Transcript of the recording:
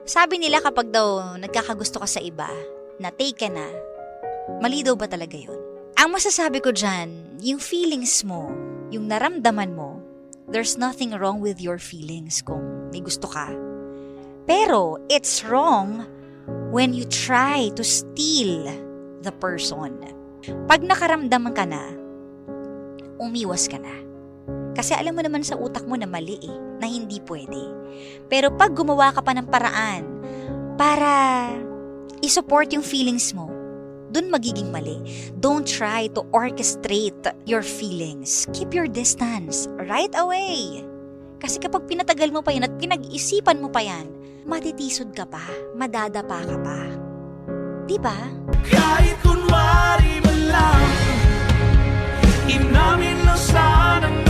Sabi nila kapag daw nagkakagusto ka sa iba, na take ka na, mali daw ba talaga yun? Ang masasabi ko dyan, yung feelings mo, yung naramdaman mo, there's nothing wrong with your feelings kung may gusto ka. Pero it's wrong when you try to steal the person. Pag nakaramdaman ka na, umiwas ka na. Kasi alam mo naman sa utak mo na mali na hindi pwede. Pero pag gumawa ka pa ng paraan para i-support yung feelings mo, dun magiging mali. Don't try to orchestrate your feelings. Keep your distance right away. Kasi kapag pinatagal mo pa yan at pinag-isipan mo pa yan, matitisod ka pa, madadapa ka pa. Diba? Kahit kunwari man lang, inamin lang sanang